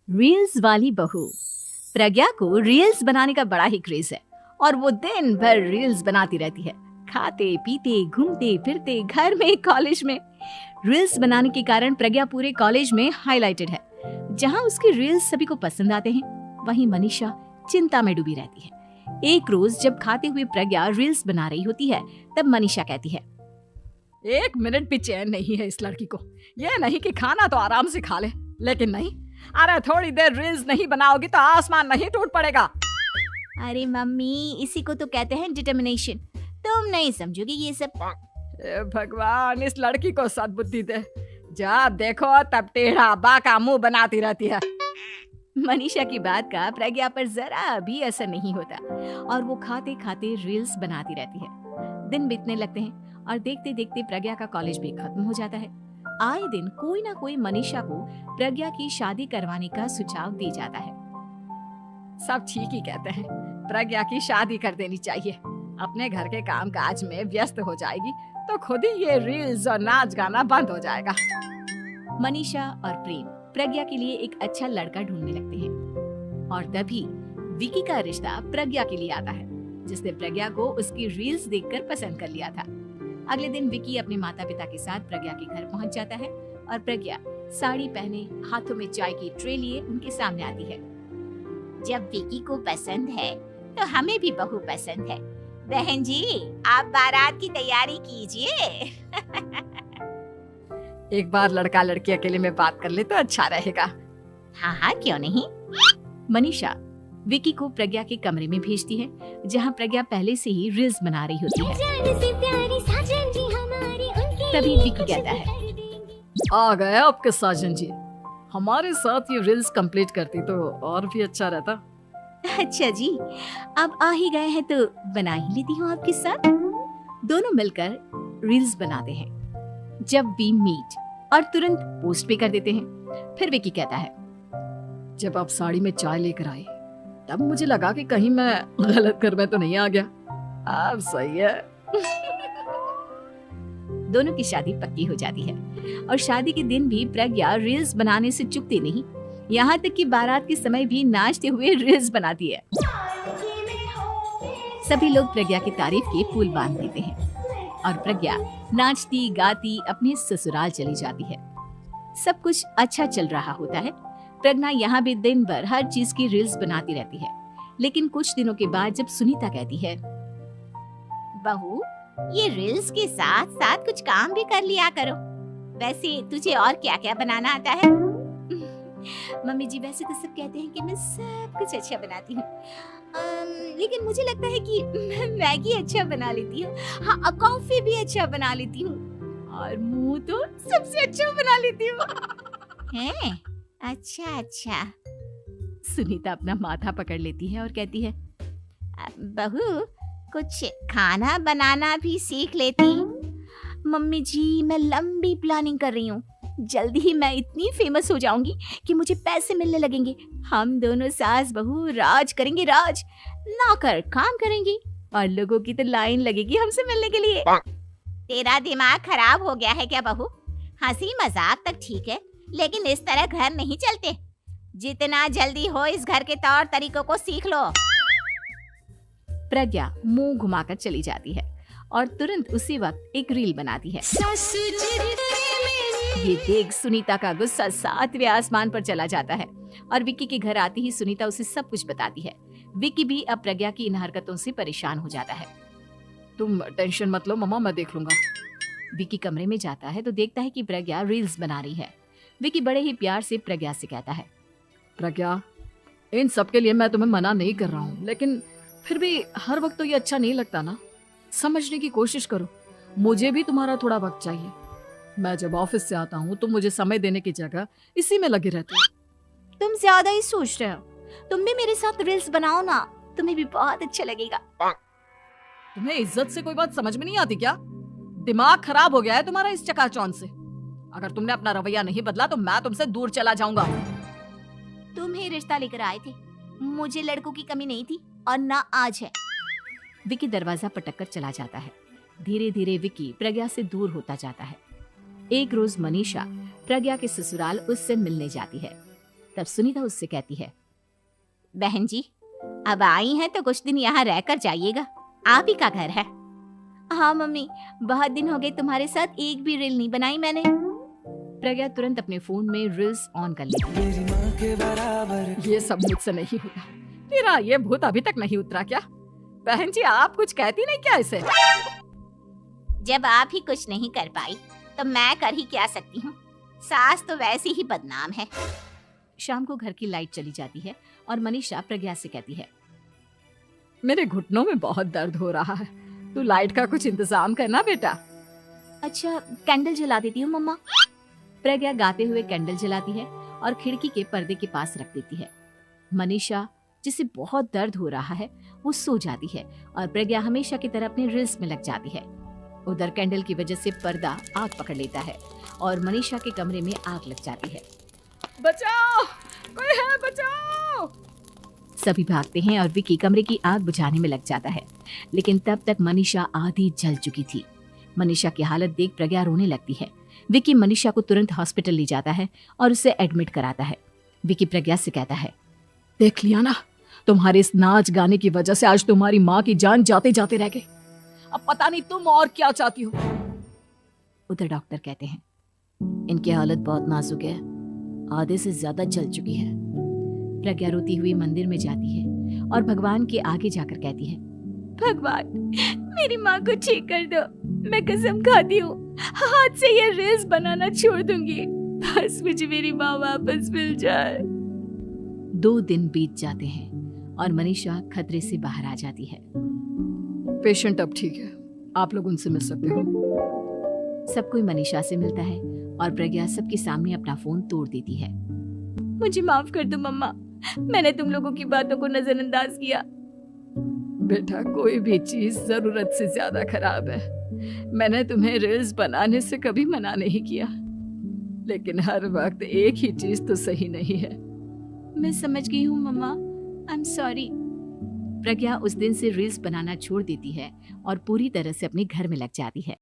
Reels वाली बहू। प्रज्ञा को रील्स बनाने का बड़ा ही क्रेज है और वो दिन भर रील्स बनाती रहती है। खाते पीते घूमते फिरते घर में कॉलेज में रील्स बनाने के कारण प्रज्ञा पूरे कॉलेज में हाईलाइटेड है। जहां उसकी रील्स सभी को पसंद आते हैं, वहीं मनीषा चिंता में डूबी रहती है। एक रोज जब खाते हुए प्रज्ञा रील्स बना रही होती है, तब मनीषा कहती है, 1 मिनट भी चैन नहीं है इस लड़की को। ये नहीं कि खाना तो आराम से खा ले, लेकिन नहीं, अरे थोड़ी देर रील्स नहीं बनाओगी तो आसमान नहीं टूट पड़ेगा। अरे मम्मी, इसी को तो कहते हैं डिटर्मिनेशन। तुम नहीं समझोगी ये सब। भगवान, इस लड़की को सद्बुद्धि दे। जब देखो तब टेढ़ा बाका मुंह बनाती रहती है। मनीषा की बात का प्रज्ञा पर जरा भी असर नहीं होता और वो खाते खाते रील्स बनाती रहती है। दिन बीतने लगते हैं और देखते देखते प्रज्ञा का कॉलेज भी खत्म हो जाता है। आए दिन कोई ना कोई मनीषा को प्रज्ञा की शादी करवाने का सुझाव दे जाता है। सब ठीक ही कहते हैं, प्रज्ञा की शादी कर देनी चाहिए। अपने घर के काम काज में व्यस्त हो जाएगी तो खुद ही ये रील्स और नाच गाना बंद हो जाएगा। मनीषा और प्रेम प्रज्ञा के लिए एक अच्छा लड़का ढूंढने लगते हैं और तभी विकी का रिश्ता प्रज्ञा के लिए आता है, जिसने प्रज्ञा को उसकी रील्स देखकर पसंद कर लिया था। अगले दिन विकी अपने माता पिता के साथ प्रज्ञा के घर पहुंच जाता है और प्रज्ञा साड़ी पहने हाथों में चाय की ट्रे लिए उनके सामने आती है। जब विकी को पसंद है तो हमें भी बहू पसंद है। बहन जी, आप बारात की तैयारी कीजिए। एक बार लड़का लड़की अकेले में बात कर ले तो अच्छा रहेगा। हाँ हाँ, क्यों नहीं। मनीषा विकी को प्रज्ञा के कमरे में भेजती है, जहां प्रज्ञा पहले से ही रील्स बना रही होती है। तभी विकी कहता है, आ गए आपके साजन जी। हमारे साथ ये रील्स कंप्लीट करती तो और भी अच्छा रहता। अच्छा जी, अब आ ही गए हैं तो बना ही लेती हूँ आपके साथ। दोनों मिलकर रील्स बनाते हैं। जब वी मीट और तुरंत पोस्ट भी कर देते हैं। फिर विकी कहता है, जब आप साड़ी में चाय लेकर आए तब मुझे लगा कि कहीं मैं गलत घर में तो नहीं आ गया। अब सही है। दोनों की शादी पक्की हो जाती है और शादी के दिन भी प्रज्ञा रील्स बनाने से चूकती नहीं। यहाँ तक कि बारात के समय भी नाचते हुए रील्स बनाती है। सभी लोग प्रज्ञा की तारीफ के पुल बांध देते हैं और प्रज्ञा नाचती गाती अपने ससुराल चली जाती है। सब कुछ अच्छा चल रहा होता है। प्रज्ञा यहाँ भी दिन भर हर चीज की रील्स बनाती रहती है। लेकिन कुछ दिनों के बाद जब सुनीता कहती है, बहू, ये रील्स के साथ साथ कुछ काम भी कर लिया करो। वैसे तुझे और क्या क्या बनाना आता है? मम्मी जी, वैसे तो सब कहते हैं कि मैं सब कुछ अच्छा बनाती हूँ, लेकिन मुझे लगता है कि मैं मैगी अच्छा बना लेती हूँ। हाँ, कॉफी भी अच्छा बना लेती हूँ और मुंह तो सबसे अच्छा बना लेती हूँ। हैं? अच्छा अच्छा। सुनीता अपना माथा पकड़ लेती है और कहती है, बहू, कुछ खाना बनाना भी सीख लेती। मम्मी जी, मैं लंबी प्लानिंग कर रही हूँ। जल्दी ही मैं इतनी फेमस हो जाऊंगी कि मुझे पैसे मिलने लगेंगे। हम दोनों सास बहू राज करेंगे, राज। नौकर काम करेंगे और लोगों की तो लाइन लगेगी हमसे मिलने के लिए। तेरा दिमाग खराब हो गया है क्या बहू? हंसी मजाक तक ठीक है, लेकिन इस तरह घर नहीं चलते। जितना जल्दी हो इस घर के तौर तरीकों को सीख लो। प्रज्ञा मुंह घुमाकर चली जाती है और तुरंत उसी वक्त एक रील बनाती है। ये देख सुनीता का गुस्सा 7वें आसमान पर चला जाता है और विक्की के घर आती ही सुनीता उसे सब कुछ बताती है। विक्की भी अब प्रज्ञा की इन हरकतों से परेशान हो जाता है। तुम टेंशन मत लो मम्मा, मैं देख लूंगा। विक्की कमरे में जाता है तो देखता है कि प्रज्ञा रील्स बना रही है। विक्की बड़े ही प्यार से प्रज्ञा से कहता है, प्रज्ञा, इन सब के लिए मैं तुम्हें मना नहीं कर रहा हूँ, लेकिन फिर भी हर वक्त तो ये अच्छा नहीं लगता ना। समझने की कोशिश करो, मुझे भी तुम्हारा थोड़ा वक्त चाहिए। मैं जब ऑफिस से आता हूँ तो मुझे समय देने की जगह इसी में लगे रहते हो। तुम ज्यादा ही सोच रहे हो। तुम भी मेरे साथ रील्स बनाओ ना, तुम्हें भी बहुत अच्छा लगेगा। तुम्हें इज्जत से कोई बात समझ में नहीं आती क्या? दिमाग खराब हो गया है तुम्हारा इस चकाचौंध से। अगर तुमने अपना रवैया नहीं बदला तो मैं तुमसे दूर चला जाऊंगा। तुम ही रिश्ता लेकर आए थे, मुझे लड़कों की कमी नहीं थी और ना आज है। विकी दरवाजा पटक कर चला जाता है। धीरे धीरे विकी प्रज्ञा से दूर होता जाता है। एक रोज मनीषा प्रज्ञा के ससुराल उससे मिलने जाती है। तब सुनीता उससे कहती है, बहन जी, अब आई हैं तो कुछ दिन यहाँ रहकर जाइएगा, आप ही का घर है। हाँ मम्मी, बहुत दिन हो गए तुम्हारे साथ एक भी रील नहीं बनाई मैंने। प्रज्ञा तुरंत अपने फोन में रील्स ऑन कर लेती है। ये सब मुझसे नहीं होगा। तेरा ये भूत अभी तक नहीं उतरा क्या? बहन जी, आप कुछ कहती नहीं क्या इसे? जब आप ही कुछ नहीं कर पाई तो मैं कर ही क्या सकती हूँ। सास तो वैसी ही बदनाम है। शाम को घर की लाइट चली जाती है और मनीषा प्रज्ञा से कहती है, मेरे घुटनों में बहुत दर्द हो रहा है, तू लाइट का कुछ इंतजाम करना बेटा। अच्छा, कैंडल जला देती हूँ मम्मा। प्रज्ञा गाते हुए कैंडल जलाती है और खिड़की के पर्दे के पास रख देती है। मनीषा, जिसे बहुत दर्द हो रहा है, वो सो जाती है और प्रज्ञा हमेशा की तरह अपने रील्स में लग जाती है। उधर कैंडल की वजह से पर्दा आग पकड़ लेता है और मनीषा के कमरे में आग लग जाती है। बचाओ, कोई है, बचाओ। सभी भागते हैं और विकी कमरे की आग बुझाने में लग जाता है, लेकिन तब तक मनीषा आधी जल चुकी थी। मनीषा की हालत देख प्रज्ञा रोने लगती है। विकी मनीषा को तुरंत हॉस्पिटल ले जाता है और उसे एडमिट कराता है। विकी प्रज्ञा से कहता है, देख लिया ना, तुम्हारे इस नाच गाने की वजह से आज तुम्हारी माँ की जान जाते जाते रह गई। अब पता नहीं तुम और क्या चाहती हो। उधर डॉक्टर कहते हैं, इनकी हालत बहुत नाजुक है, आधे से ज्यादा जल चुकी है। प्रज्ञा रोती हुई मंदिर में जाती है और भगवान के आगे जाकर कहती है, भगवान, मेरी माँ को ठीक कर दो। मैं कसम खाती हूँ, हाथ से ये रील्स बनाना छोड़ दूंगी। बस मुझे मेरी माँ वापस मिल जाए। 2 दिन बीत जाते हैं और मनीषा खतरे से बाहर आ जाती है। पेशेंट अब ठीक है, आप लोग उनसे मिल सकते हो। सब कोई मनीषा से मिलता है और प्रज्ञा सबके सामने अपना फोन तोड़ देती है। मुझे माफ कर दो मम्मा, मैंने तुम लोगों की बातों को नजरअंदाज किया। बेटा, कोई भी चीज जरूरत से ज्यादा खराब है। मैंने तुम्हें रील्स बनाने से कभी मना नहीं किया, लेकिन हर वक्त एक ही चीज तो सही नहीं है। मैं समझ गई हूँ मम्मा, आई एम सॉरी। प्रज्ञा उस दिन से रील्स बनाना छोड़ देती है और पूरी तरह से अपने घर में लग जाती है।